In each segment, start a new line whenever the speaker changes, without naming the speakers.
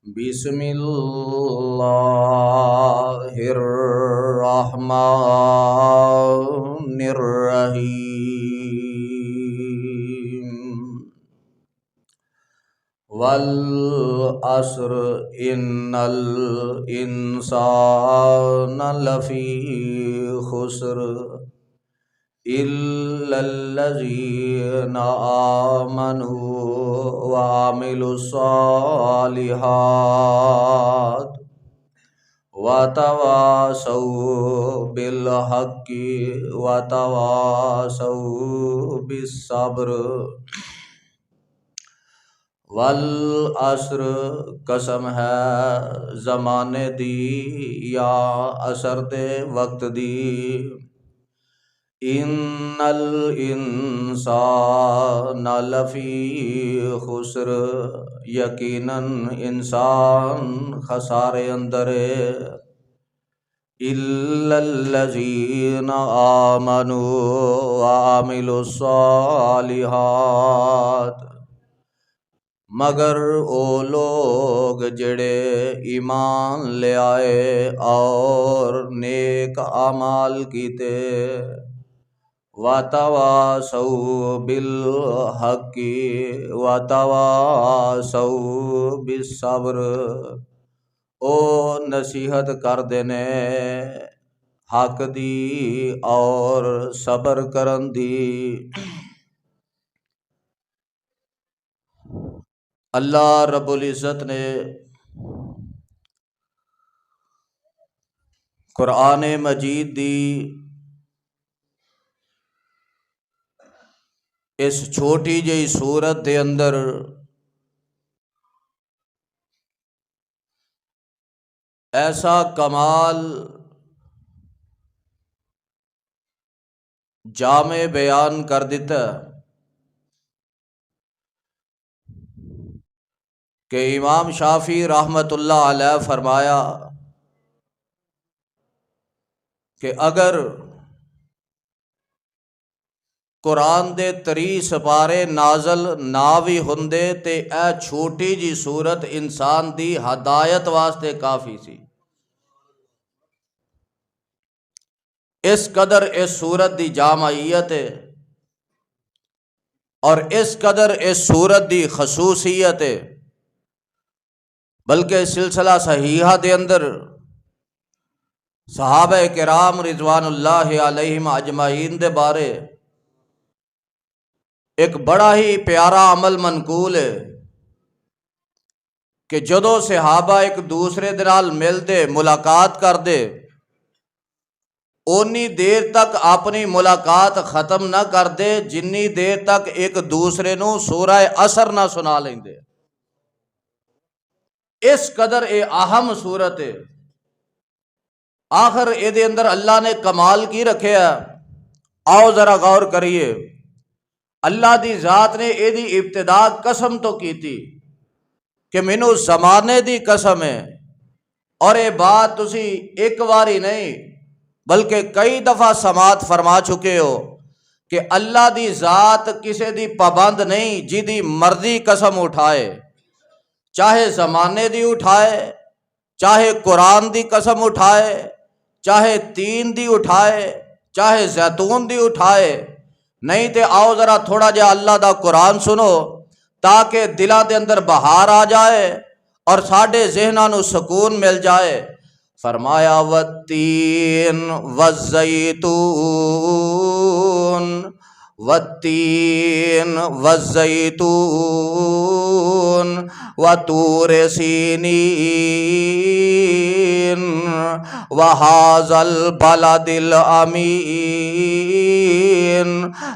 بسم اللہ الرحمن الرحیم والعصر ان الانسان لفی خسر الا الذین آمنوا وعملوا الصالحات وتواصوا بالحق وتواصوا بالصبر والعصر قسم ہے زمانے دی یا عصر دے وقت دی ان الانسان لفی خسر یقیناً انسان خسارے اندر ہے الا الذین آمنوا وعملوا الصالحات مگر او لوگ جڑے ایمان لے آئے اور نیک اعمال کیتے وَتَوَاصَوْا بِالْحَقِّ وَتَوَاصَوْا بِالصَّبْرِ او نصیحت کر دینے حق دی اور صبر کرن دی۔ اللہ رب العزت نے قرآن مجید دی اس چھوٹی جئی سورت دے اندر ایسا کمال جامع بیان کر دیتا کہ امام شافعی رحمت اللہ علیہ فرمایا کہ اگر قرآن دے 30 سپارے نازل نہ بھی ہوندے تے اے چھوٹی جی صورت انسان دی ہدایت واسطے کافی سی۔ اس قدر اس صورت دی جامعیت ہے اور اس قدر اس صورت دی خصوصیت ہے، بلکہ سلسلہ صحیحہ دے اندر صحابہ کرام رضوان اللہ علیہم اجمعین دے بارے ایک بڑا ہی پیارا عمل منقول ہے کہ جدوں صحابہ ایک دوسرے دے نال ملدے ملاقات کردے اونی دیر تک اپنی ملاقات ختم نہ کردے جنی دیر تک ایک دوسرے نو سورہ عصر نہ سنا لیندے۔ اس قدر اے اہم صورت ہے، آخر اے دے اندر اللہ نے کمال کی رکھیا۔ آؤ ذرا غور کریے، اللہ دی ذات نے اے دی ابتدا قسم تو کی تھی کہ مینوں زمانے دی قسم ہے، اور اے بات تسی ایک واری نہیں بلکہ کئی دفعہ سماعت فرما چکے ہو کہ اللہ دی ذات کسے دی پابند نہیں، جی دی مرضی قسم اٹھائے، چاہے زمانے دی اٹھائے، چاہے قرآن دی قسم اٹھائے، چاہے تین دی اٹھائے، چاہے زیتون دی اٹھائے۔ نہیں تے آؤ ذرا تھوڑا جہا اللہ دا قرآن سنو تاکہ دلاں دے اندر بہار آ جائے اور ساڈے ذہناں نو سکون مل جائے۔ فرمایا والتین والزیتون والتین والزیتون وطور سینین وہذا البلد الامین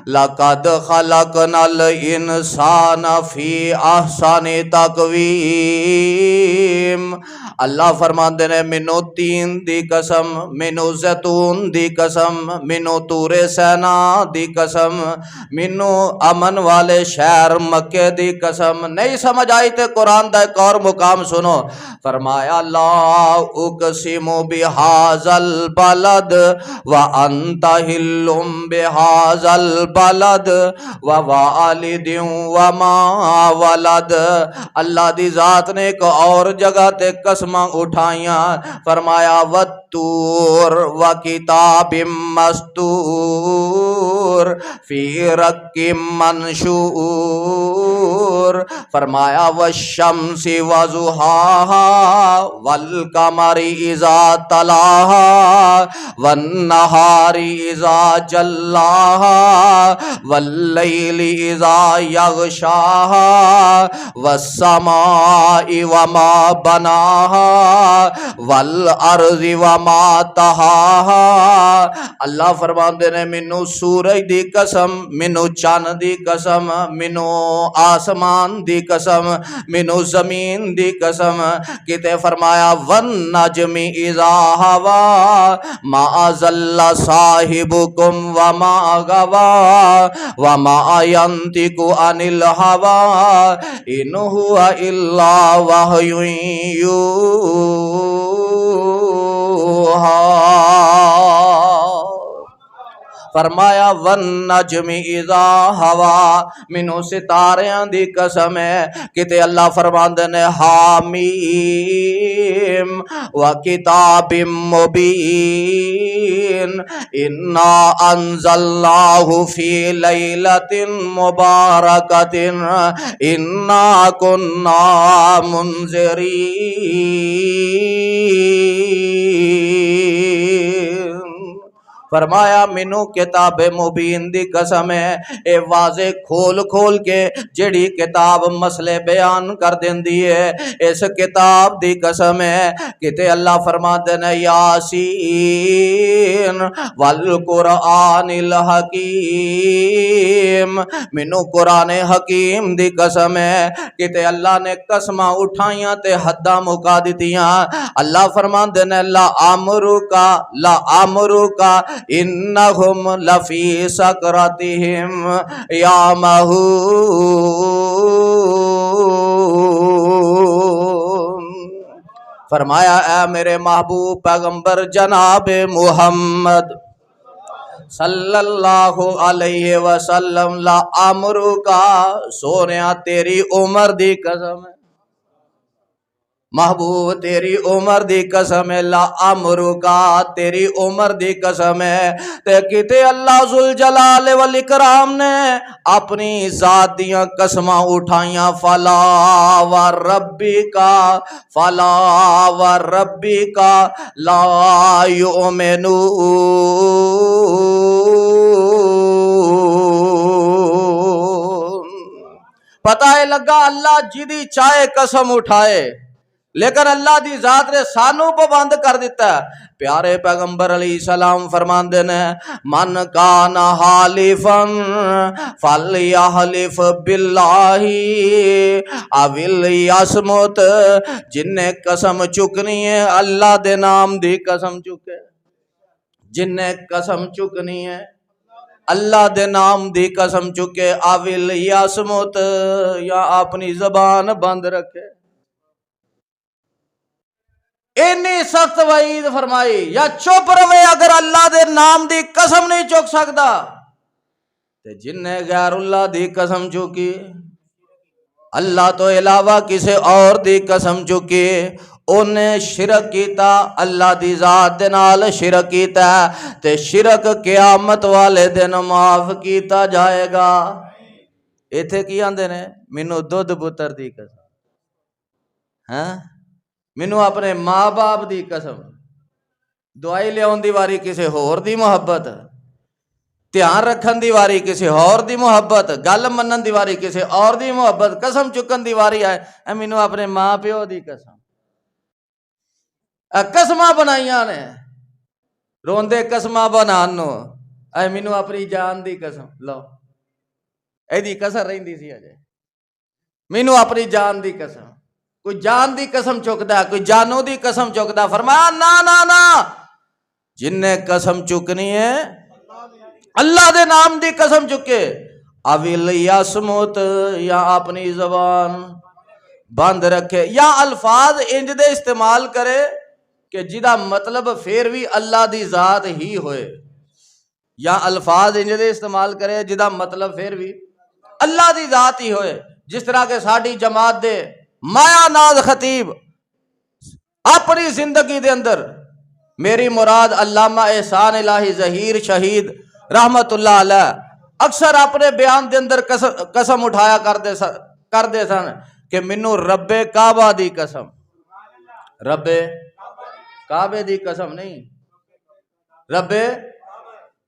لقد خلقنا الانسان فی احسن تقویم اللہ فرماندے نے مینوں تین دی قسم، مینوں زیتون دی قسم، مینوں طور سینا دی قسم، مینوں امن والے شہر مکے دی قسم۔ نہیں سمجھ آئی تے قرآن دا ایک اور مقام سنو، فرمایا لا اقسم بہذا البلد وانت حل بہذا البلد ووالد وما ولد۔ اللہ دی ذات نے ایک اور جگہ تے قسماں اٹھائیاں، فرمایا والطور وکتاب مستور فی رق منشور، فرمایا والشمس وضحاہا والقمر اذا تلاہا والنہار اذا جلاہا واللیل اذا یغشاہا والسماء وما بناہا والارض وما تہاہا۔ اللہ فرماندے نے مینوں سورج دی قسم، مینوں چاند دی قسم، مینوں آسمان دی قسم، مینوں زمین دی قسم۔ کتے فرمایا والنجم اذا ہوا ما ضل صاحبکم وما غوا وما ينطق عن الهوى ان هو الا وحی یوحی۔ فرمایا والنجم اذا ہوا، مینوں ستاریاں دی قسم ہے۔ کتے اللہ فرماندے نے حامیم وکتاب مبین انا انزلناہ فی لیلۃ مبارکۃ انا کنا منذرین۔ فرمایا مینوں کتاب مبین دی قسم ہے، اے واضح کھول کھول کے جڑی کتاب مسئلے بیان کر دیندی ہے، اس کتاب دی قسم ہے۔ کتے اللہ فرماتے ہیں یاسین والقرآن الحکیم، مینوں قرآن حکیم دی قسم ہے۔ کتے اللہ نے قسماں اٹھائیاں تے حداں مکا دتیاں۔ اللہ فرماتے ہیں لا امرکا انہم لفی سکرتہم یعمہون۔ فرمایا اے میرے محبوب پیغمبر جناب محمد صلی اللہ علیہ وسلم، لا امرکا سونیا تیری عمر دی قسم ہے، محبوب تیری عمر دی قسم ہے، لا امرکا تیری عمر دی قسم ہے۔ تے کتے اللہ ذوالجلال والاکرام نے اپنی ذات دیاں قسماں اٹھائیاں، فلا وربک لا یؤمنون۔ پتہ ہے لگا اللہ جدی چاہے قسم اٹھائے، لیکن اللہ دی ذات نے سانوں پابند کر دیتا ہے۔ پیارے پیغمبر علیہ السلام فرماندے نے من کان حالفا فلیحلف باللہ او لیصمت، جن نے قسم چکنی ہے اللہ دے نام دی قسم چکے، جن نے قسم چکنی ہے اللہ دے نام دی قسم چکے، او لیصمت یا اپنی زبان بند رکھے۔ اتنی سخت وعید فرمائی، یا چپ رہے اگر اللہ دے نام دی قسم نہیں چک سکتا، تے جن نے غیر اللہ دی قسم چکی، اللہ تو علاوہ کسی اور دی قسم چکی، انہیں شرک کیتا، اللہ دی ذات دے نال شرک کیتا، تے شرک قیامت والے دن معاف کیتا جائے گا۔ ایتھے کی آندے نے مینوں دودھ پتر دی قسم، ہاں مینوں اپنے ماں باپ دی قسم، دعائی لیاؤن دی واری کسی ہور دی محبت، دھیان رکھن دی واری کسی اور دی محبت، گل منن دی واری کسی اور دی محبت، قسم چکن دی واری آئے اے مینوں اپنے ماں پیو دی قسم، قسماں بنائیاں نے روندے قسماں بنانو، اے مینوں اپنی جان دی قسم، لو اے دی کسر رہندی سی اجے، مینوں اپنی جان دی قسم، کوئی جان دی قسم چکتا ہے، کوئی جانوں دی قسم چکتا ہے. فرمایا نا نا نا، جن نے قسم چکنی ہے اللہ دے نام دی قسم چکے. اویل یا سموت، یا اپنی زبان بند رکھے، یا الفاظ انج دے استعمال کرے کہ جدا مطلب پھر بھی اللہ دی ذات ہی ہوئے. یا الفاظ انج دے استعمال کرے جدا مطلب پھر بھی اللہ دی ذات ہی ہوئے. جس طرح کہ ساڈی جماعت دے مایا ناز خطیب اپنی زندگی دے اندر، میری مراد علامہ احسان الہی ظہیر شہید رحمت اللہ علیہ، اکثر اپنے بیان دے اندر قسم اٹھایا کردے سن کہ مینوں رب کعبہ دی قسم، رب کعبے دی قسم نہیں، رب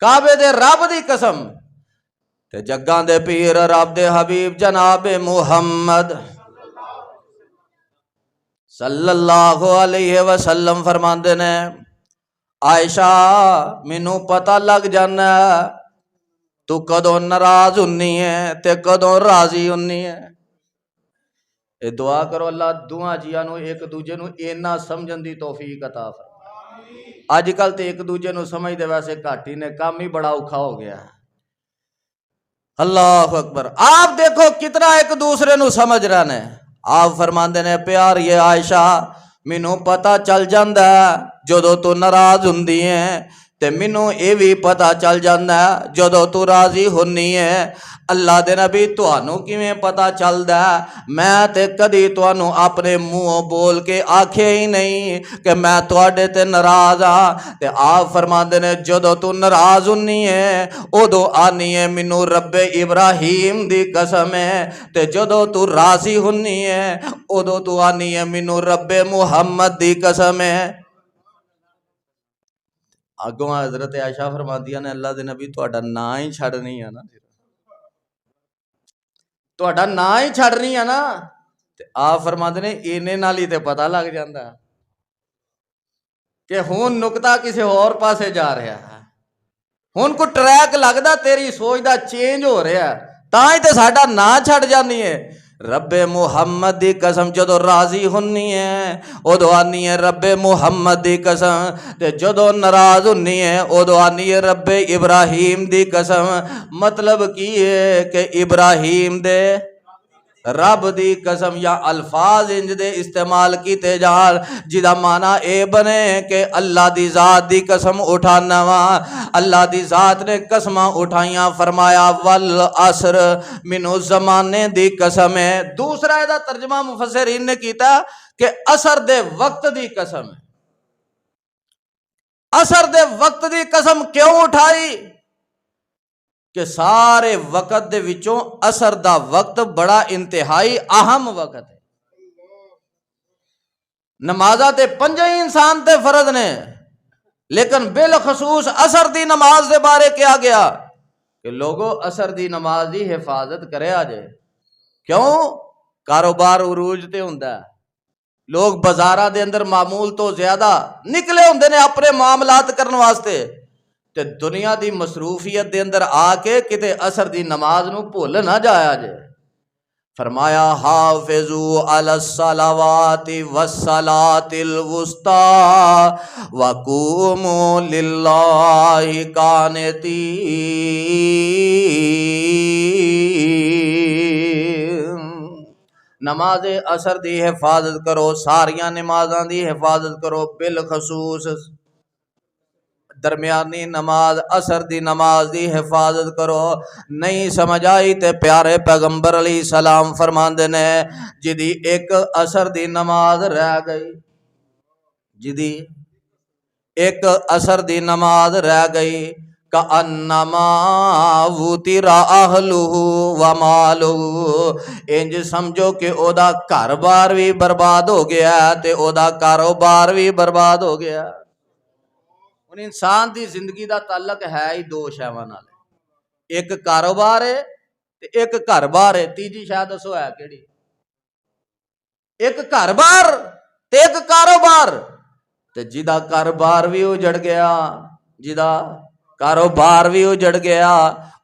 کعبے دے رب دی قسم تے جگاں دے پیر رب دے حبیب جناب محمد صلی اللہ علیہ وسلم فرماندے نے، عائشہ مینوں پتہ لگ جانا تو کدوں ناراض ہونی ہے تے کدوں راضی ہونی ہے. اے دعا کرو اللہ دوواں جیاں نو ایک دوجے نو اینا سمجھن دی توفیق عطا فرمائے. اج کل تے ایک دوجے نو سمجھ دے ویسے گھٹ ہی نے، کام ہی بڑا اوکھا ہو گیا ہے. اللہ اکبر. آپ دیکھو کتنا ایک دوسرے نو سمجھ رہے نے. آپ فرماندے نے پیار یہ عائشہ مینوں پتہ چل جاندا جدوں تو ناراض ہوندی ہے تے مینوں اے وی پتہ چل جاندا جدوں تو راضی ہونی ہے. اللہ دے نبی تانوں کیویں پتہ چلدا؟ میں تے کدی تانوں اپنے منہوں بول کے آکھے ہی نہیں کہ میں تواڈے تے ناراض ہاں. تے آپ فرماندے نے جدوں تو ناراض ہونی ہے اودوں آنی ہے مینوں رب ابراہیم دی قسم ہے، تے جدوں تو راضی ہونی ہے اودوں تو آنی ہے مینوں رب محمد دی قسم ہے. اگوں حضرت عائشہ فرماندیاں نے اللہ دے نبی تہاڈا نام ہی چھڑنی ہے نا، تہاڈا نام ہی چھڑنی ہے نا. تے آپ فرماندے نے اینے نال ہی تے پتہ لگ جاندا کہ ہن نقطہ کسے اور پاسے جا رہا ہے، ہن کو ٹریک لگدا تیری سوچ دا چینج ہو رہا ہے، تاں ہی تے ساڈا نام چھڑ جانی ہے. رب محمد دی قسم جدو راضی ہونی ہے ادو آنی ہے رب محمد دی قسم، تے جدو ناراض ہونی ہے ادو آنی ہے رب ابراہیم دی قسم. مطلب کی ہے کہ ابراہیم دے رب دی قسم، یا الفاظ انج دے استعمال کیتے جان جدا معنی اے بنے کہ اللہ دی ذات دی قسم اٹھانا وا. اللہ دی ذات نے قسماں اٹھائیاں، فرمایا والعصر منو زمانے دی قسم ہے. دوسرا ادا ترجمہ مفسرین نے کیتا کہ عصر دے وقت دی قسم ہے. عصر دے وقت دی قسم کیوں اٹھائی؟ کہ سارے وقت دے وچوں عصر دا وقت بڑا انتہائی اہم وقت ہے. نمازاں تے پنجے ہی انسان تے فرض نے، لیکن بالخصوص عصر دی نماز دے بارے کیا گیا کہ لوگوں عصر دی نماز دی حفاظت کرے آجے. کیوں؟ کاروبار عروج تے ہوندا ہے، لوگ بازاراں دے اندر معمول تو زیادہ نکلے ہوندے نے اپنے معاملات کرن واسطے، تے دنیا دی مصروفیت دے اندر آ کے کتے عصر دی نماز نو بھول نہ جایا جے. فرمایا حافظوا علی الصلوات والصلاۃ الوسطی وقوموا للہ قانتین. نماز عصر دی حفاظت کرو، ساریاں نمازاں دی حفاظت کرو، بالخصوص درمیانی نماز عصر دی نماز دی حفاظت کرو. نہیں سمجھ آئی تے پیارے پیغمبر علیہ السلام فرماندے نے جدی ایک عصر دی نماز رہ گئی، جدی ایک عصر دی نماز رہ گئی کأنما وُتِرَ أَهْلُهُ وَمَالُهُ، انج سمجھو کہ او دا گھر بار بھی برباد ہو گیا تے او دا کاروبار بھی برباد ہو گیا. ہن انسان دی زندگی دا تعلق ہے ہی دو شیواں نال، ایک کاروبار ہے تے ایک گھر بار ہے. تیجی شاید دسو ہے کیڑی؟ ایک گھر بار تے ایک کاروبار. تے جدا کاروبار بھی اجڑ گیا، جدا کاروبار بھی اجڑ گیا،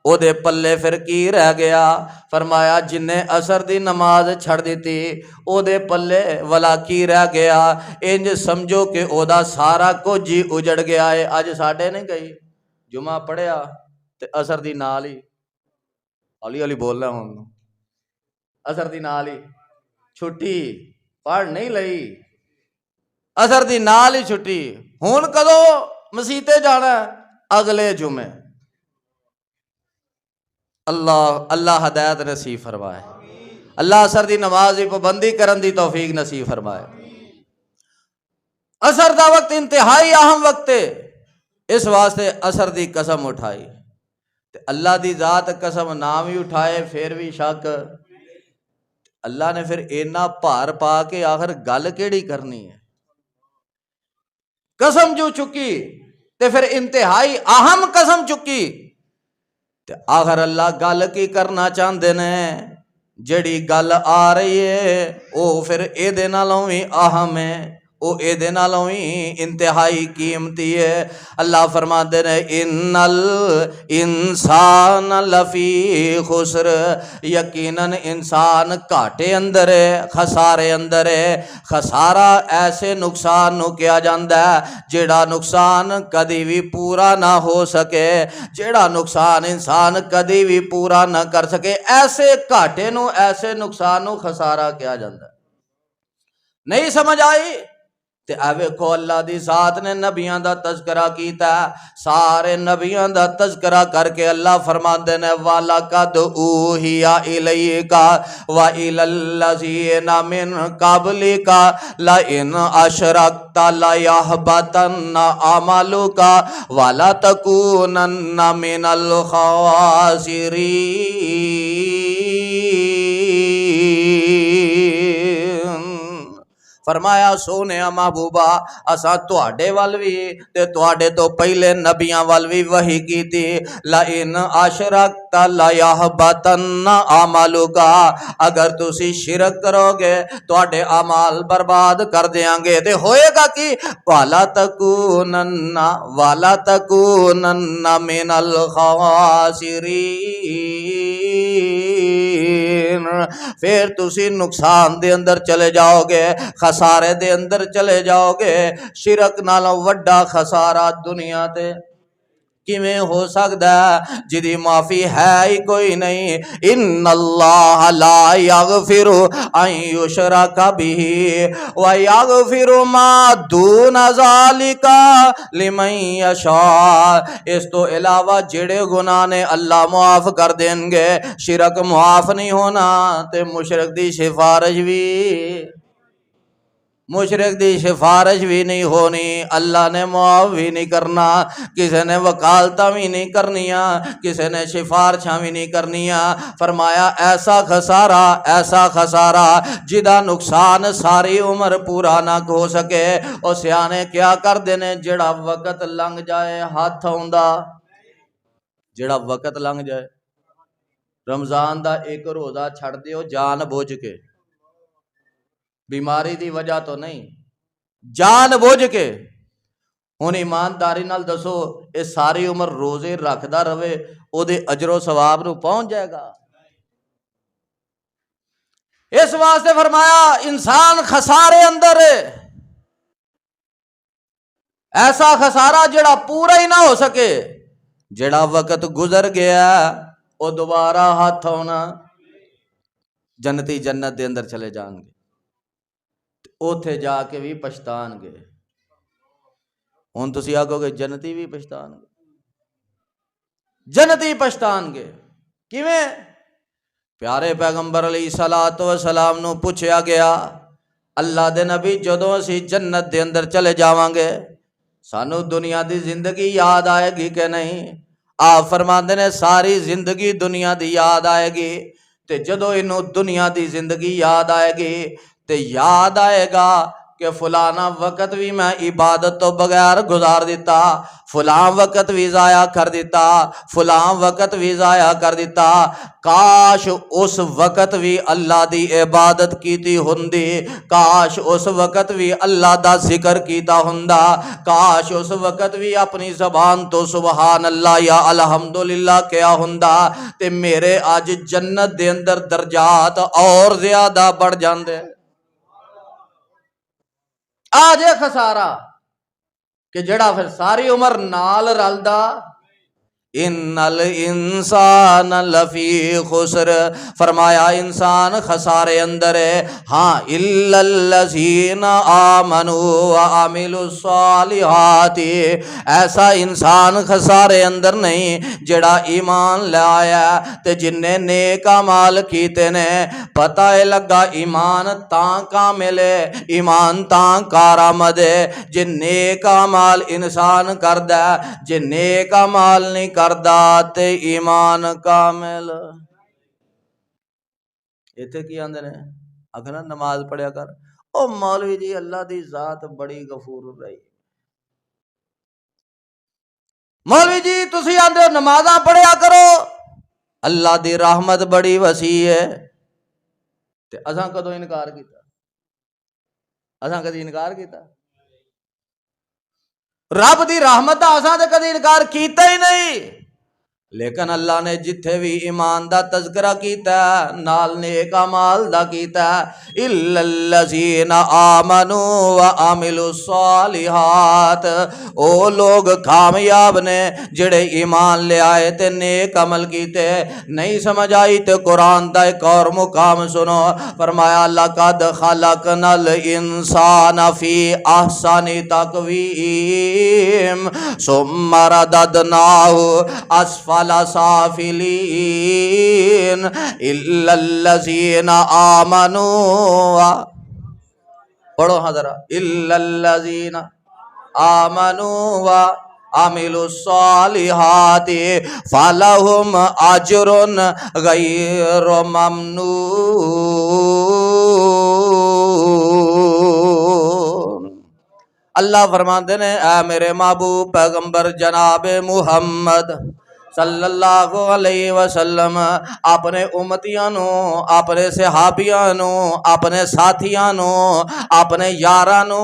او دے پلے پھر کی رہ گیا؟ فرمایا جن نے اثر دی نماز چھڑ دیتی او دے پلے والا کی رہ گیا؟ انج سمجھو کہ او دا سارا کچھ ہی اجڑ گیا ہے۔ اج ساڈے نہیں گئی جمعہ پڑھیا تے اثر دی نال ہی ہولی ہولی بول رہا ہوں، اثر دی نال ہی چھٹی پڑھ نہیں لئی، اثر دی نال ہی چھٹی۔ ہن کدو مسیتے جانا ہے؟ اگلے جمعے۔ اللہ ہدایت نصیب فرمائے، اللہ اثر دی نماز دی پابندی کرن دی توفیق نصیب فرمائے۔ اثر دا وقت انتہائی اہم وقت ہے، اس واسطے اثر دی قسم اٹھائی تے اللہ دی ذات قسم نام بھی اٹھائے پھر بھی شک۔ اللہ نے پھر اینا بھار پا کے آخر گل کیڑی کرنی ہے؟ قسم جو چکی تے پھر انتہائی اہم قسم چکی تے آخر اللہ گل کی کرنا چاہندے نے؟ جڑی گل آ رہی ہے او پھر اے دے نالوں بھی اہم ہے، او اے دے نالوں ہی انتہائی قیمتی ہے۔ اللہ فرماتے ہیں ان الانسان لفی خسر، یقیناً انسان گھاٹے اندر ہے، خسارے اندر ہے۔ خسارہ ایسے نقصان نو کیا جاندہ ہے جیڑا نقصان کدی بھی پورا نہ ہو سکے، جیڑا نقصان انسان کدی بھی پورا نہ کر سکے، ایسے گھاٹے نو ایسے نقصان نو خسارہ کیا جاندہ ہے۔ نہیں سمجھ آئی؟ تے اے ویکھو اللہ دی ذات نے نبیاں دا تذکرہ کیتا ہے، سارے نبیاں دا تذکرہ کر کے اللہ فرماندے نے وَلَقَدْ أُوحِيَ إِلَيْكَ وَإِلَى الَّذِينَ مِن قَبْلِكَ لَئِنْ أَشْرَكْتَ لَيَحْبَطَنَّ عَمَلُكَ وَلَتَكُونَنَّ مِنَ الْخَاسِرِينَ۔ فرمایا سونے محبوبہ اساں تواڈے ول وی تے تواڈے تو پہلے نبیاں ول وی وحی کیتی لئن اشرکت لیحبطن عملک، اگر تسی شرک کرو گے تواڈے اعمال برباد کر دیاں گے تے ہوئے گا کی والا تکونن من الخاسرین، پھر تسی نقصان دے اندر چلے جاؤ گے، خسارے دے اندر چلے جاؤ گے۔ شرک نالوں وڈا خسارہ دنیا تے کیویں ہو سکدا ہے جدی معافی ہے ہی کوئی نہیں۔ ان اللہ لا یغفر ان یشرک بہ ویغفر ما دون ذالک لمن یشاء، اس تو علاوہ جڑے گناہ نے اللہ معاف کر دیں گے، شرک معاف نہیں ہونا تے مشرک دی سفارش بھی نہیں ہونی، اللہ نے معاف بھی نہیں کرنا، کسی نے وکالتاں بھی نہیں کرنیاں، کسی نے سفارشاں بھی نہیں کرنیاں۔ فرمایا ایسا خسارہ جدا نقصان ساری عمر پورا نہ ہو سکے۔ او سیانے کیا کر دینے، جڑا وقت لنگ جائے ہاتھ آوندا، جڑا وقت لنگ جائے۔ رمضان دا ایک روزہ چھڑ دیو جان بوجھ کے، بیماری دی وجہ تو نہیں، جان بوجھ کے۔ ہن ایمانداری نال دسو اے ساری عمر روزے رکھدا رہے او دے اجر و ثواب نو پہنچ جائے گا؟ اس واسطے فرمایا انسان خسارے اندر ہے، ایسا خسارہ جڑا پورا ہی نہ ہو سکے۔ جڑا وقت گزر گیا او دوبارہ ہاتھ ہونا، جنتی جنت دے اندر چلے جان گے، اوتھے جا کے بھی پچھتان گے۔ ہن تسی آکھو گے جنتی بھی پچھتان گے، جنتی پچھتان گے کیویں؟ پیارے پیغمبر علیہ الصلوۃ والسلام نو پوچھیا گیا اللہ دے نبی جدوں اسی جنت دے اندر چلے جاواں گے سانو دنیا دی زندگی یاد آئے گی کہ نہیں؟ آپ فرماندے نے ساری زندگی دنیا دی یاد آئے گی، تے جدوں انہوں دنیا دی زندگی یاد آئے گی تے یاد آئے گا کہ فلانا وقت بھی میں عبادت تو بغیر گزار دیتا، فلاں وقت بھی ضائع کر دیتا، فلاں وقت بھی ضائع کر دیتا، کاش اس وقت بھی اللہ دی عبادت کیتی ہوندی، کاش اس وقت بھی اللہ دا ذکر کیتا ہوندا، کاش اس وقت بھی اپنی زبان تو سبحان اللہ یا الحمدللہ کیا ہوندا، تے میرے اج جنت دے اندر درجات اور زیادہ بڑھ جاندے۔ آج یہ خسارہ کہ جڑا پھر ساری عمر نال رلدا، ان الانسان لفی خسر، فرمایا انسان خسارے اندر ہے، ہاں الا الذین آمنوا وعملوا الصالحات، ایسا انسان خسارے اندر نہیں جڑا ایمان لایا تے جن نے نیک اعمال کیتے نے۔ پتہ ہے لگا ایمان تاں کامل ہے، ایمان تاں کارآمد ہے جے نیک اعمال انسان کردا ہے، جے نیک اعمال نہیں کردا تے ایمان کامل۔ ایتھے کی آندے نے آکھنا نماز پڑھیا کر، او مولوی جی اللہ دی ذات بڑی غفور رہی، مولوی جی تسی آندے ہو نمازاں پڑھیا کرو، اللہ دی رحمت بڑی وسیع ہے، تے اساں کدوں انکار کیتا؟ اساں کدی انکار کیتا؟ رب دی رحمت دا اساں تے کدی انکار کیتا ہی نہیں، لیکن اللہ نے جتھے بھی ایمان دا تذکرہ کیتا ہے نال نیک اعمال دا کیتا ہے، الا الذین آمنوا وعملوا الصالحات، او لوگ کامیاب نے جڑے ایمان لے آئے تے نیک عمل کیتے۔ نہیں سمجھ آئی تے قرآن دا ایک اور مقام سنو، فرمایا لقد خلقنا الانسان فی احسن تقویم ثم رددناہ اسفل سافلین الا الذین آمنوا، پڑھو ہاں ذرا، الا الذین آمنوا وعملوا الصالحات فلہم اجر غیر ممنون۔ اللہ فرماتے ہیں اے میرے محبوب پیغمبر جناب محمد صلی اللہ علیہ وسلم اپنے امتیاں نو، اپنے صحابیاں نو، اپنے ساتھیاں نو، اپنے یاراں نو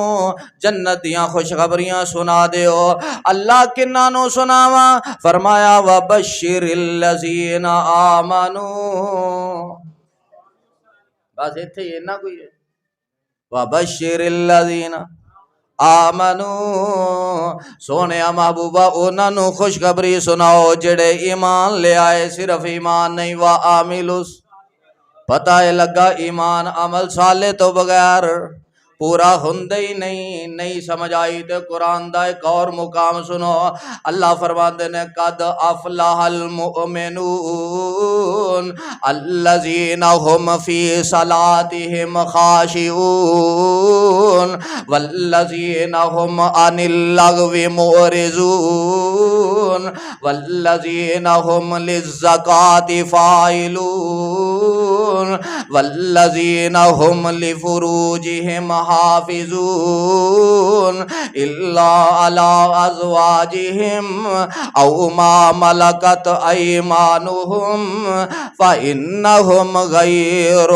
جنت دیاں خوشخبریاں سنا دیو۔ اللہ کناں نو سناواں؟ فرمایا وبشر الذین آمنوا، بس ایتھے ہی اتنا کوئی ہے، وبشر الذین آمنو، سونے محبوبہ انہاں نو خوشخبری سناؤ جڑے ایمان لے آئے، صرف ایمان نہیں وعاملوا، پتہ ہے لگا ایمان عمل صالح تو بغیر پورا ہوندے ہی نہیں۔ نہیں سمجھ آئی تے قرآن دا ایک اور مقام سنو، اللہ فرماتے نے قد افلح المؤمنون الذین هم فی صلاتهم خاشعون والذین هم عن اللغو معرضون والذین هم للزکاة فاعلون والذین هم لفروجهم حافظون الا علی ازواجہم او ما ملکت ایمانہم فإنہم غیر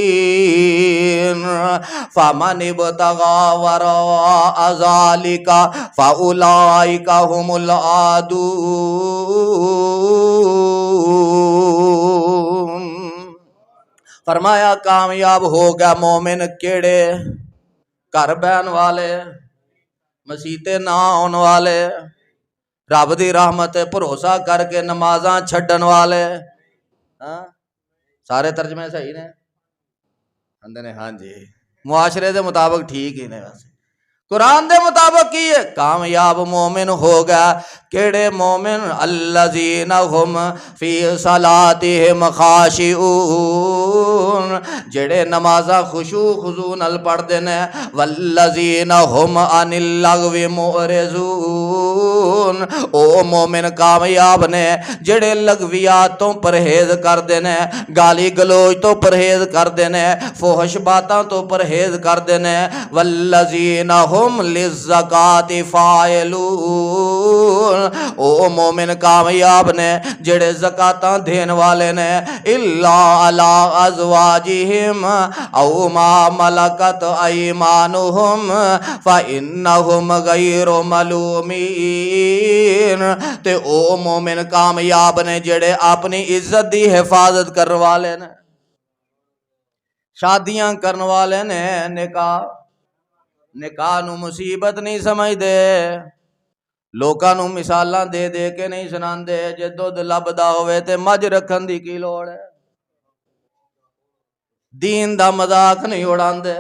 ملومین فمن ابتغى وراء ذلك فأولئک هم العادون۔ فرمایا کامیاب ہو گیا مومن کیڑے؟ گھر بہن والے، مسیتے نہ آن والے، رب دی رحمت بھروسہ کر کے نمازاں چھڈن والے، سارے ترجمے صحیح نے؟ اندے نے ہاں جی، معاشرے دے مطابق ٹھیک ہی نے، ویسے قرآن دے مطابق کی ہے کامیاب مومن ہوگا۔ کیڑے مومن؟ الذین هم فی صلاتہم خاشعون، جڑے نمازاں خشوع خضوع نال پڑھ دے نے، والذین هم عن اللغو معرضون، او مومن کامیاب نے جڑے لغویات تو پرہیز کردے نے، گالی گلوچ تو پرہیز کردے نے، فحش باتاں تو پرہیز کردے نے، والذین ہم للزکاۃ فاعلون، او مومن کامیاب نے جڑے زکاتاں دین والے نے، الا علی ازواجہم او ما ملکت ایمانہم فانہم غیر ملومین، تے او مومن کامیاب نے جڑے اپنی عزت دی حفاظت کرنے والے نے، شادیاں کرنے والے نے، نکاح نو مصیبت نہیں سمجھ دے، لوکاں نو مثالاں دے دے کے نہیں سناندے، جے دودھ لبدا ہوئے تے مجھ رکھن دی کی لوڑ ہے، دین دا مذاق نہیں اڑاندے،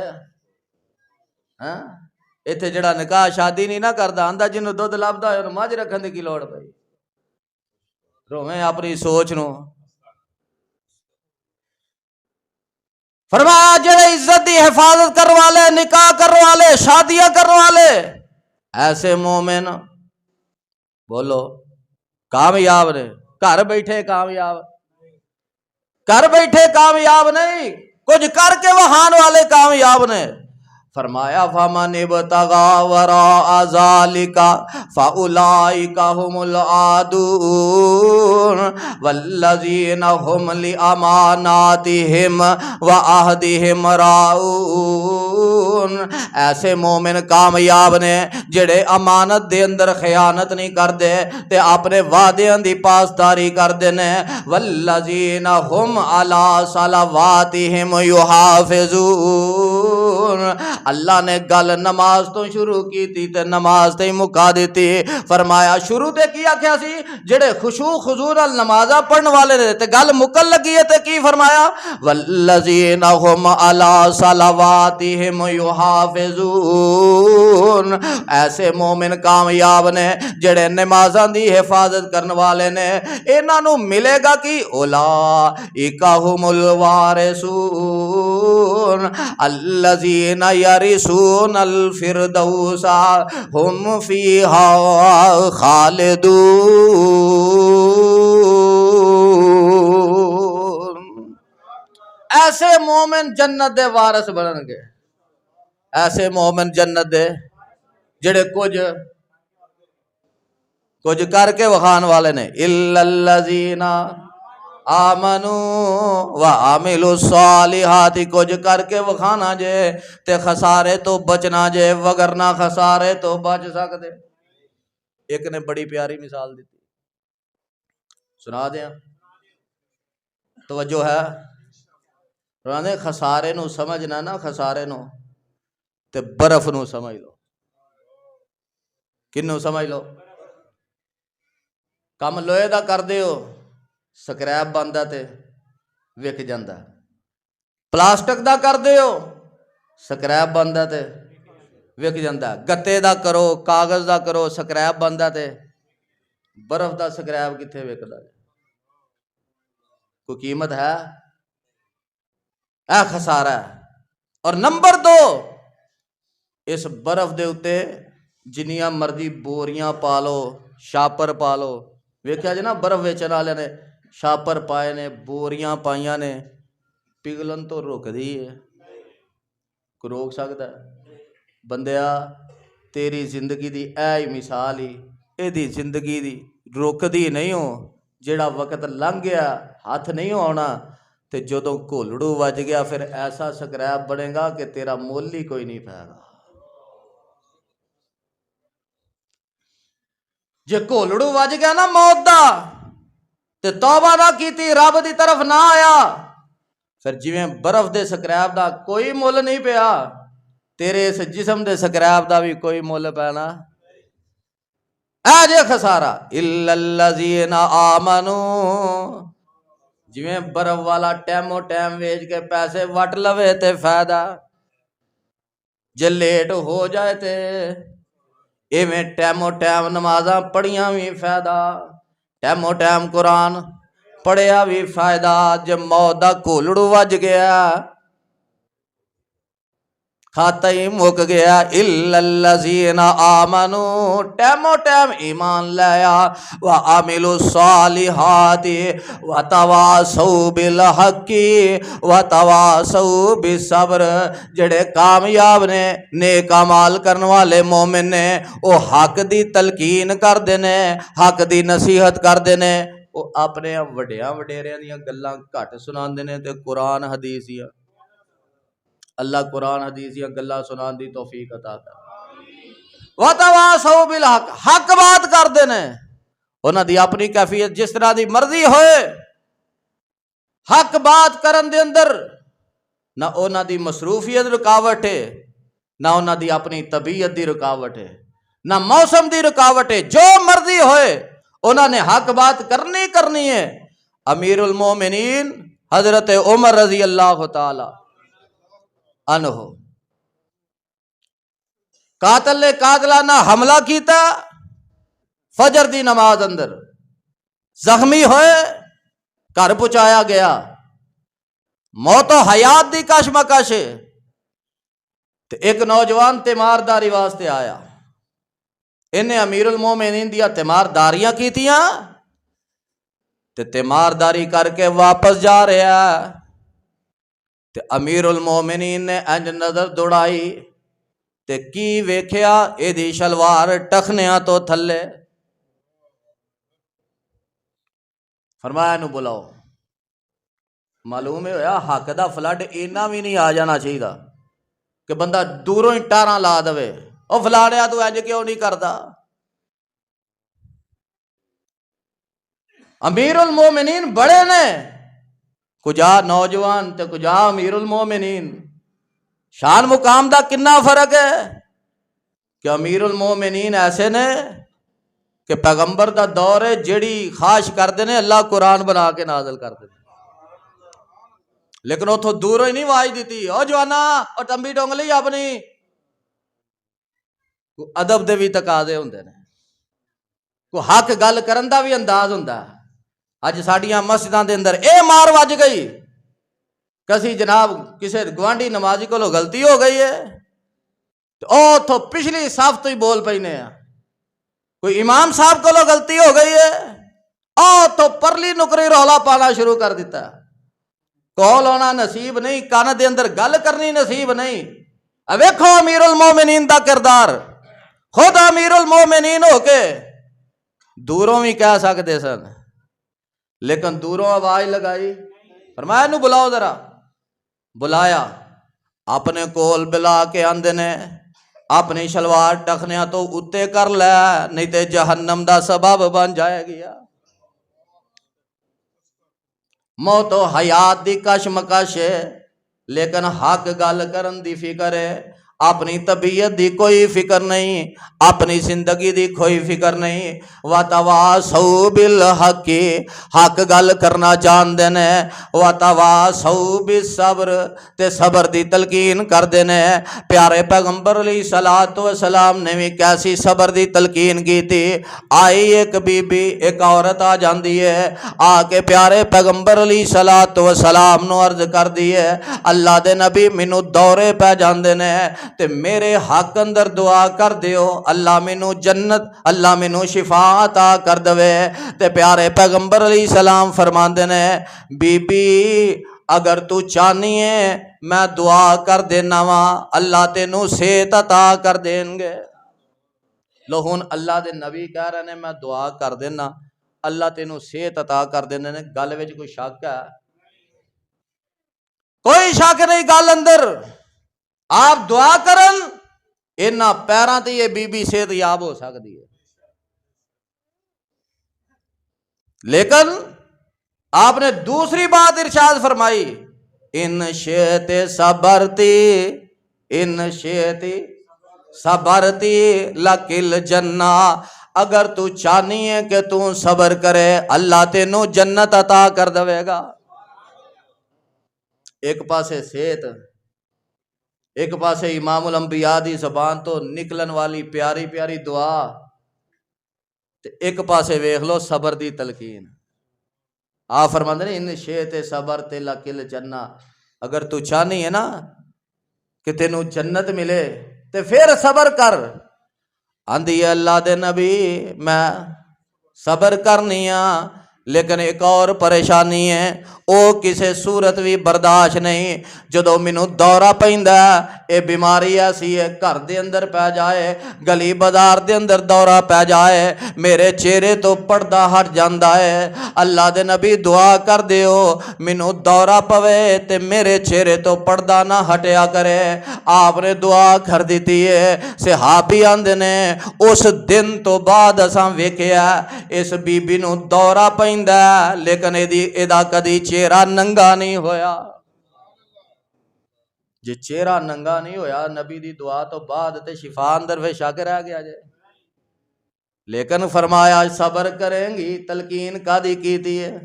ہاں ایتھے جڑا نکاح شادی نہیں نہ کردا آندا جنوں دودھ لبدا ہوئے مجھ رکھن دی کی لوڑ پئی، رویں اپنی سوچ نو۔ فرمایا جڑے عزت دی حفاظت کرنے والے، نکاح کرنے والے، شادیاں کرنے والے، ایسے مومن بولو کامیاب نے، گھر بیٹھے کامیاب، گھر بیٹھے کامیاب نہیں، کچھ کر کے وہان والے کامیاب نے۔ فرمایا فمن ابتغى وراء ذلك فاولئك هم العادون والذين هم لاماناتهم وعهدهم راعون، ایسے مومن کامیاب نے جڑے امانت دے اندر خیانت نہیں کردے تے اپنے وعدیاں دی پاسداری کردے نے، والذین هم علی صلواتهم یحافظون، اللہ نے گل نماز تو شروع کی تھی تے نماز تے مکا دیتی، فرمایا شروع تے کی آکھیا سی جڑے خشوع خضوع نال نمازاں پڑھن والے نے، تے گل مکل لگی ہے تے کی فرمایا والذین هم علی صلواتهم یحافظون، ایسے مومن کامیاب نے جڑے نمازاں دی حفاظت کرن والے نے، انہاں نو ملے گا کی اولئک هم الوارثون الذین یرثون الفردوس ہم فیہا خالدون، ایسے مومن جنت دے وارث بنن گے، ایسے مومن جنت دے جڑے کچھ کر کے وخان والے نے، الا الذین آمنوا وعملوا الصالحات، کچھ کر کے وکھانا جے تے خسارے تو بچنا جے، وگرنہ خسارے تو بچ سکتے۔ ایک نے بڑی پیاری مثال دیتی، سنا دیں، توجہ ہے، رانے خسارے نو سمجھنا نا، خسارے نو تے برف نو سمجھ لو، کنو سمجھ لو، کم لوہے دا کر دیو سکریپ بندا تے وک جاندا، پلاسٹک دا کر دیو سکریپ بندا تے وک جاندا، گتے دا کرو، کاغذ دا کرو، سکریپ بندا تے برف دا سکریپ کتھے وکدا، کوئی قیمت ہے؟ اے خسارہ ہے۔ اور نمبر 2، اس برف دے اتے جنیاں مرضی بوریاں پالو، شاپر پالو، ویکھیا جی نا برف ویچن والے نے شاپر پائے نے، بوریاں پائیاں نے، پگھلن تو روک دی ہے، کوئی روک سکتا ہے؟ بندیا تیری زندگی دی اے مثال ہی، اے دی زندگی دی روک دی نہیں ہو، جیڑا وقت لنگ گیا ہاتھ نہیں ہونا، تے جدوں گھولڑو وج گیا پھر ایسا سکریپ بنے گا کہ تیرا مول ہی کوئی نہیں پائے گا۔ جے گھولڑو وج گیا نا موت دا تے توبہ نہ کیتی، رب دی طرف نہ آیا، پھر جویں برف دے سکریپ دا کوئی مول نہیں پیا، تیرے اس جسم دے سکریپ دا بھی کوئی مول پینا، اے جے خسارہ۔ الا الذین آمنوا، جویں برف والا ٹیمو ٹیم ویچ کے پیسے وٹ لوے تے فائدہ، جے لیٹ ہو جائے تے ایویں ٹیمو ٹیم نمازاں پڑھیاں بھی فائدہ، ٹیمو ٹیم قرآن پڑھیا بھی فائدہ، جے موت دا گھولڑو وج گیا کھاتا ہی مک گیا الا الذین آمنوا ٹیمو ٹیم ایمان لایا وعملوا الصالحات وتواصوا بالحق وتواصوا بالصبر. جڑے کامیاب نے نیک اعمال کرن والے مومن نے وہ حق دی تلقین کردے نے حق دی نصیحت کردے نے وہ اپنے وڈیاں وڈیریاں دیاں گلاں گھٹ سناندے نے تے قرآن حدیث یا اللہ قرآن حدیث یا گلاں سنان دی توفیق عطا کر. وتواصوا بالحق حق بات کردے نے انہاں دی اپنی کیفیت جس طرح دی مرضی ہوئے حق بات کرن دے اندر نہ انہاں دی مصروفیت رکاوٹ ہے نہ انہاں دی اپنی طبیعت دی رکاوٹ ہے نہ موسم دی رکاوٹ ہے. جو مرضی ہوئے انہوں نے حق بات کرنی ہے. امیر المومنین حضرت عمر رضی اللہ تعالی عنہ قاتل نے قاتلانہ حملہ کیتا فجر دی نماز اندر زخمی ہوئے گھر پہنچایا گیا موت و حیات دی کشمکش تے ایک نوجوان تیمارداری واسطے آیا انہیں امیر المومنین دیا تیمارداریاں کیتیاں تے تیمارداری کر کے واپس جا رہا تے امیر المومنین نے انج نظر دوڑائی تے کی ویکھیا اے دی شلوار ٹخنیاں تو تھلے. فرمایا نو بلاؤ. معلوم ہویا حق دا فلڈ اینا بھی نہیں آ جانا چاہیے کہ بندہ دوروں ہی ٹاراں لا دے او فلاڑیا تو انج کیوں نہیں کردا. امیر المومنین بڑے نے کجا نوجوان تے کجا امیر المومنین. شان مقام دا کنا فرق ہے کہ امیر المومنین ایسے نے کہ پیغمبر دا دور ہے جیڑی خواہش کردے نے اللہ قرآن بنا کے نازل کر دے لیکن اتھوں دوروں ہی نہیں واج دیتی او جوانا او ٹمبی ڈونگلی اپنی. کو ادب دے بھی تقاضے ہوندے نے کو حق گل کرن دا بھی انداز ہوندا ہے. اج ساڈیاں مسجداں دے اندر اے مار وج گئی کسی جناب کسی گوانڈی نمازی کو غلطی ہو گئی ہے او تو پچھلی صف تو ہی بول پینے ہیں. کوئی امام صاحب کو غلطی ہو گئی ہے او تو پرلی نکری رولا پانا شروع کر دیتا ہے. کول ہونا نصیب نہیں کان دے اندر گل کرنی نصیب نہیں. اب ویکھو امیر المومنین دا کردار خود امیر المومنین ہو کے دوروں بھی کہہ سکتے سن لیکن دوروں آواز لگائی فرمایا نو بلاؤ ذرا. بلایا اپنے کول بلا کے آندے نے اپنی شلوار ٹخنیاں تو اتے کر لے نہیں تے جہنم دا سبب بن جائے گیا. موت و حیات دی کشمکش ہے لیکن حق گل کرن دی فکر ہے. اپنی طبیعت دی کوئی فکر نہیں اپنی زندگی دی کوئی فکر نہیں. وتواصوا بالحق حق گل کرنا جاندے نے وتواصوا بالصبر تے صبر دی تلقین کردے نے. پیارے پیغمبر علیہ الصلوۃ والسلام نے بھی کیسی صبر دی تلقین کی تھی. آئی ایک بی بی ایک عورت آ جاندی ہے آ کے پیارے پیغمبر علیہ الصلوۃ والسلام نو عرض کر دی ہے اللہ دے نبی مینوں دورے پہ جاندے نے تے میرے حق اندر دعا کر دیو اللہ مینوں جنت اللہ مینوں شفا عطا کر دوے. تے پیارے پیغمبر علیہ السلام فرماندے نے بی بی اگر تو چاہنی ہے میں دعا کر دینا وا اللہ تینوں صحت عطا کر دیں گے. لو ہن اللہ دے نبی کہہ رہے نے میں دعا کر دینا اللہ تینوں صحت عطا کر دینے نے. گل وچ کوئی شک ہے؟ کوئی شک نہیں گل اندر. آپ دعا کرن انہاں پیراں تے یہ بی بی صحت یاب ہو سکتی ہے لیکن آپ نے دوسری بات ارشاد فرمائی ان شئت صبرتی ان شئت صبرتی لکل جنہ. اگر تو چاہنی ہے کہ تو صبر کرے اللہ تینوں جنت عطا کر دے گا. ایک پاسے صحت ایک پاسے امام الانبیاء دی زبان تو نکلن والی پیاری پیاری دعا تے ایک پاسے ویکھ لو صبر دی تلقین. آپ فرماندے نے ان شئت صبر تے لکل جنہ اگر تو چاہنی ہے نا کہ تینوں جنت ملے تے پھر صبر کر. آندی ہے اللہ دے نبی میں صبر کرنی ہاں لیکن ایک اور پریشانی ہے او کسے صورت بھی برداشت نہیں. جدو مینوں دورہ پیندا اے بیماری ایسی ہے گھر دے اندر پہ جائے گلی بازار دے اندر دورہ پہ جائے میرے چہرے تو پردہ ہٹ جاندا ہے. اللہ دے نبی دعا کر دیو مینوں دورہ پوے تے میرے چہرے تو پردہ نہ ہٹیا کرے. آپ نے دعا کر دیتی ہے. صحابی آندے نے اس دن تو بعد اساں ویکھیا اس بی بی نوں دورہ پیندا لیکن ایدا کدی چہرہ ننگا نہیں ہویا. جے چہرہ ننگا نہیں ہویا نبی دی دعا تو بعد تے شفا اندر وے شک رہ گیا جے. لیکن فرمایا صبر کریں گی تلقین کادی کیتی ہے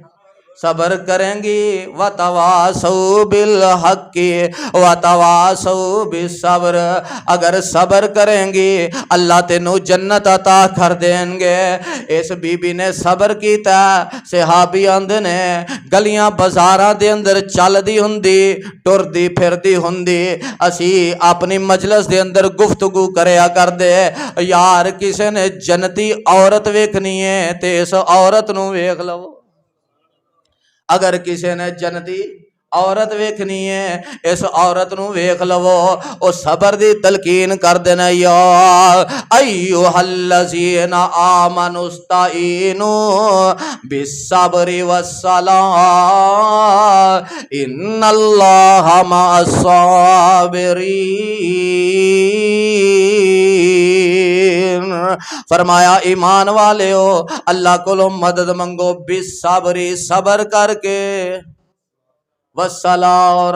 صبر کریں گی وتواصوا بالحق وتواصوا بالصبر. اگر صبر کریں گی اللہ تینوں جنت عطا کر دیں گے. اس بی بی نے صبر کیتا. صحابی آندے نے گلیاں بازاراں دے اندر چل دی ہوندی ٹر دی پھر دی ہوندی اسی اپنی مجلس دے اندر گفتگو کریا کر دے یار کسے نے جنتی عورت ویکھنی ہے تے اس عورت نو ویکھ لو. اگر کسی نے جنتی عورت ویکھنی ہے اس عورت نو ویکھ لو. او صبر دی تلقین کر دینا یا ایھا الذین آمنوا استعینوا بالصبر والصلاۃ ان اللہ مع الصابرین. فرمایا ایمان والے ہو اللہ کو مدد منگو بالصبری صبر کر کے والصلاۃ اور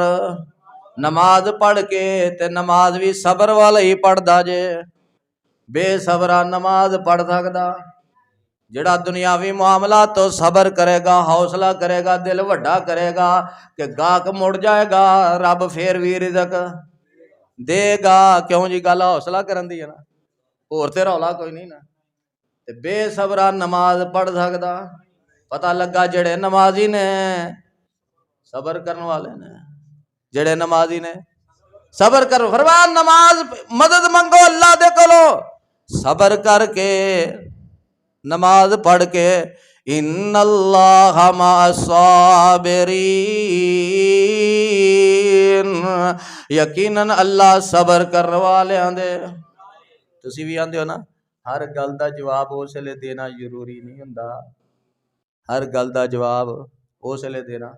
نماز پڑھ کے تے نماز بھی صبر والا ہی پڑھدا جے. بے صبرا نماز پڑھ سکدا جڑا دنیاوی معاملات تو صبر کرے گا حوصلہ کرے گا دل وڈا کرے گا کہ گاہک مڑ جائے گا رب پھر بھی رزق دے گا. کیوں جی گل حوصلہ کرن دی ہے نا اور تے رولا کوئی نہیں نا. تے بے صبرا نماز پڑھ سکدا. پتہ لگا جڑے نمازی نے صبر کرن والے نے جڑے نمازی نے صبر کر فرمان نماز مدد منگو اللہ دے کولو صبر کر کے نماز پڑھ کے ان اللہ مع الصابرین. یقیناً اللہ صبر کرنے والے آندے. تسی بھی آندے ہو نا ہر گل دا جواب اس لیے دینا ضروری نہیں ہوندا. ہر گل دا جواب اس لیے دینا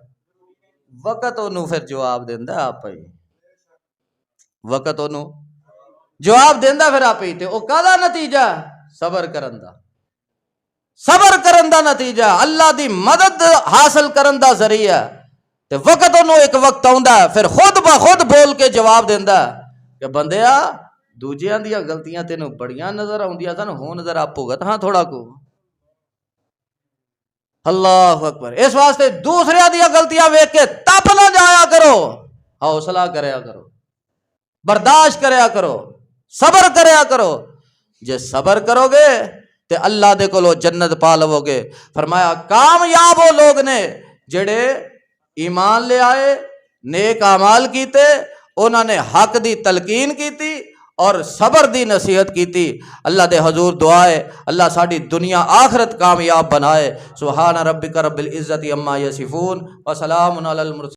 وقت انہوں پھر جواب دیندا آپ ہی وقت انہوں جواب دیندا پھر آپ ہی. تے او کادا نتیجہ صبر کرن دا. صبر کرن دا نتیجہ اللہ دی مدد حاصل کرن دا ذریعہ. تے وقت انہوں ایک وقت آوندا پھر خود بخود بول کے جواب دیندا کہ بندیا دوجیاں دیاں غلطیاں تینوں بڑیاں نظر آوندیاں سن ہن ذرا بھگت ہاں تھوڑا کو. اللہ اکبر. اس واسطے دوسرے دیاں غلطیاں ویکھ کے تپ نہ جایا کرو حوصلہ کریا کرو برداشت کریا کرو صبر کریا کرو. جے صبر کرو گے تے اللہ دے کولو جنت پا لو گے. فرمایا کامیاب وہ لوگ نے جڑے ایمان لے آئے نیک اعمال کیتے انہوں نے حق دی تلقین کیتی اور صبر دی نصیحت کیتی. اللہ دے حضور دعا ہے اللہ ساڈی دنیا آخرت کامیاب بنائے. سبحان ربک رب العزت عما یصفون وسلام علی المرسلین.